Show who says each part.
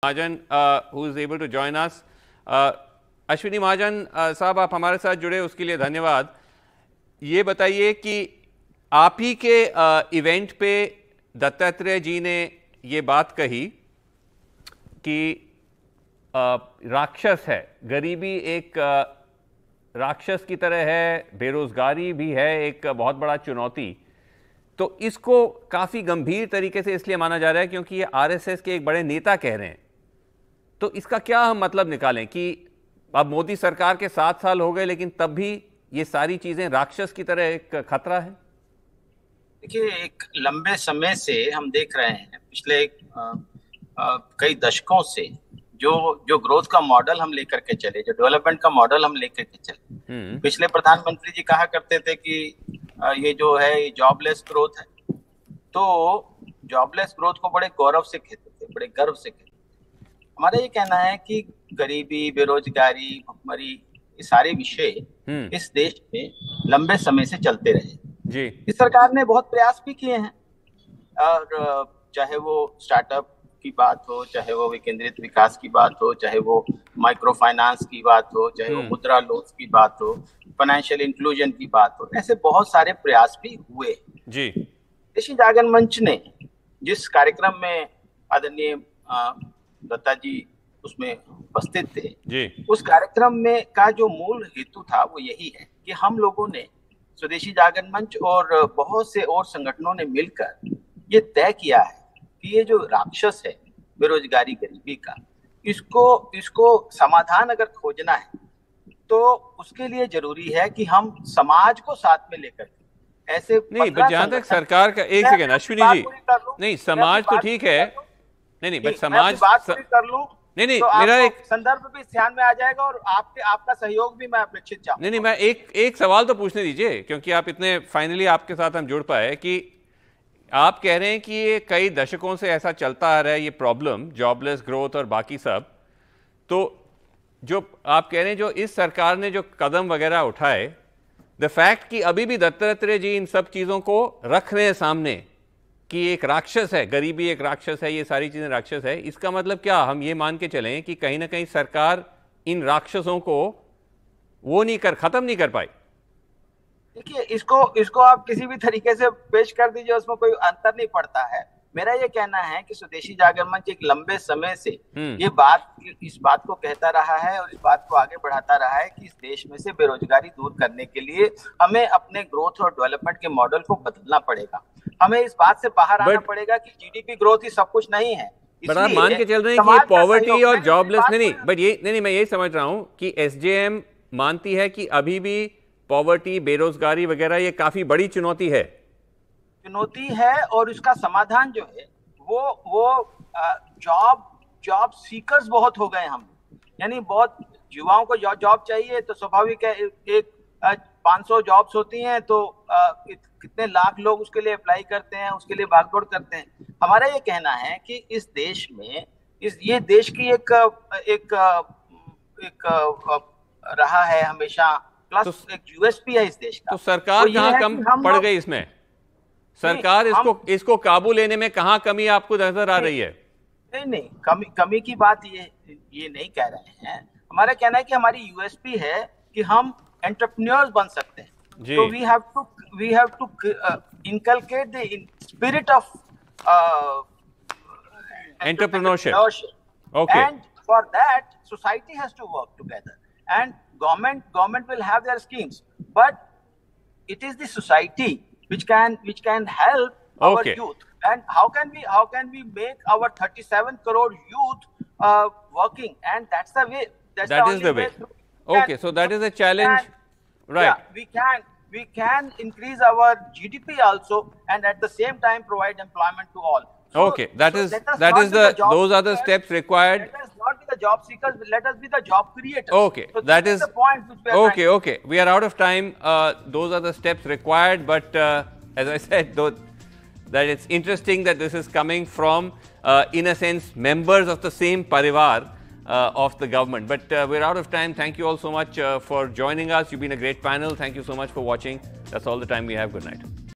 Speaker 1: Mahajan who is able to join us. Ashwini महाजन साहब, आप हमारे साथ जुड़े उसके लिए धन्यवाद। ये बताइए कि आप ही के इवेंट पे दत्तात्रेय जी ने ये बात कही कि राक्षस है, गरीबी एक राक्षस की तरह है, बेरोजगारी भी है एक बहुत बड़ा चुनौती। तो इसको काफ़ी गंभीर तरीके से इसलिए माना जा रहा है क्योंकि ये आरएसएस के एक बड़े नेता कह रहे हैं। तो इसका क्या हम मतलब निकालें कि अब मोदी सरकार के 7 साल हो गए लेकिन तब भी ये सारी चीजें राक्षस की तरह एक खतरा है?
Speaker 2: देखिए, एक लंबे समय से हम देख रहे हैं, पिछले कई दशकों से जो ग्रोथ का मॉडल हम लेकर के चले, जो डेवलपमेंट का मॉडल हम लेकर के चले। पिछले प्रधानमंत्री जी कहा करते थे कि ये जो है ये जॉबलेस ग्रोथ है। तो जॉबलेस ग्रोथ को बड़े गौरव से कहते थे, बड़े गर्व से कहते थे। हमारा ये कहना है कि गरीबी, बेरोजगारी, भुखमरी, ये सारे विषय इस देश में लंबे समय से चलते रहे जी। इस सरकार ने बहुत प्रयास भी किए हैं, और चाहे वो स्टार्टअप की बात हो, चाहे वो विकेंद्रित विकास की बात हो, चाहे वो माइक्रो फाइनेंस की बात हो, चाहे वो मुद्रा लोन की बात हो, फाइनेंशियल इंक्लूजन की बात हो, ऐसे बहुत सारे प्रयास भी हुए जी। स्वदेशी जागरण मंच ने जिस कार्यक्रम में आदरणीय दत्ता जी उसमें उपस्थित थे जी, उस कार्यक्रम में का जो मूल हेतु था वो यही है कि हम लोगों ने स्वदेशी जागरण मंच और बहुत से और संगठनों ने मिलकर ये तय किया है कि ये जो राक्षस है बेरोजगारी, गरीबी का, इसको समाधान अगर खोजना है तो उसके लिए जरूरी है कि हम समाज को साथ में लेकर ऐसे
Speaker 1: नहीं, जहां तक सरकार का एक सेकंड अश्विनी जी, नहीं समाज तो ठीक है, नहीं बट समाज
Speaker 2: बात कर लूं
Speaker 1: नहीं
Speaker 2: तो
Speaker 1: मेरा एक
Speaker 2: संदर्भ भी ध्यान में आ जाएगा और आपका सहयोग भी मैं अपेक्षित चाहूंगा।
Speaker 1: नहीं मैं एक सवाल तो पूछने दीजिए, क्योंकि आप इतने फाइनली आपके साथ हम जुड़ पाए कि आप कह रहे हैं कि ये कई दशकों से ऐसा चलता आ रहा है, ये प्रॉब्लम जॉबलेस ग्रोथ और बाकी सब। तो जो आप कह रहे हैं, जो इस सरकार ने जो कदम वगैरह उठाए, द फैक्ट कि अभी भी दत्तात्रेय जी इन सब चीज़ों को रख रहे हैं सामने कि एक राक्षस है, गरीबी एक राक्षस है, ये सारी चीज़ें राक्षस है, इसका मतलब क्या हम ये मान के चलें कि कहीं ना कहीं सरकार इन राक्षसों को वो खत्म नहीं कर पाई?
Speaker 2: देखिए, इसको आप किसी भी तरीके से पेश कर दीजिए, उसमें कोई अंतर नहीं पड़ता है। मेरा ये कहना है कि स्वदेशी जागरण मंच एक लंबे समय से इस बात को कहता रहा है और इस बात को आगे बढ़ाता रहा है कि इस देश में से बेरोजगारी दूर करने के लिए हमें अपने ग्रोथ और डेवलपमेंट के मॉडल को बदलना पड़ेगा। हमें इस बात से बाहर आना पड़ेगा कि जीडीपी ग्रोथ ही सब कुछ नहीं है।
Speaker 1: बट आप मान के चल रहे हैं कि पॉवर्टी और जॉबलेस बट ये मैं यही समझ रहा हूँ कि एसजेएम मानती है कि अभी भी पॉवर्टी, बेरोजगारी वगैरह ये काफी बड़ी चुनौती है
Speaker 2: और इसका समाधान जो है वो जॉब सीकर्स बहुत हो गए हम, यानी बहुत युवाओं को जॉब चाहिए, तो स्वाभाविक है एक 500 जॉब्स होती हैं तो कितने लाख लोग उसके लिए अप्लाई करते हैं, उसके लिए भागदौड़ करते हैं। हमारा ये कहना है कि इस देश में ये देश की एक रहा है हमेशा, प्लस एक यूएसपी है इस देश का।
Speaker 1: तो सरकार कहाँ कम पड़ गई इसमें? सरकार इसको काबू लेने में कहाँ कमी आपको नजर आ रही है?
Speaker 2: नहीं, कमी की बात ये नहीं कह रहे हैं। हमारा कहना है कि हमारी यूएसपी है कि हम एंटरप्रेन्योर्स बन सकते हैं। तो we have to inculcate the spirit of
Speaker 1: entrepreneurship. Okay,
Speaker 2: and for that society has to work together and government will have their schemes, but it is the society which can help our youth. And how can we make our 37 crore youth working? And that's the way.
Speaker 1: That is the way. Okay, so that is a challenge, right?
Speaker 2: Yeah, we can increase our GDP also, and at the same time provide employment to all.
Speaker 1: So, okay, those are the steps required.
Speaker 2: Let us not be the job seekers, let us be the job creators.
Speaker 1: Okay,
Speaker 2: so
Speaker 1: that is
Speaker 2: the point which we are
Speaker 1: okay. We are out of time. Those are the steps required, but as I said, that it's interesting that this is coming from, in a sense, members of the same parivar of the government. But we're out of time. Thank you all so much for joining us. You've been a great panel. Thank you so much for watching. That's all the time we have. Good night.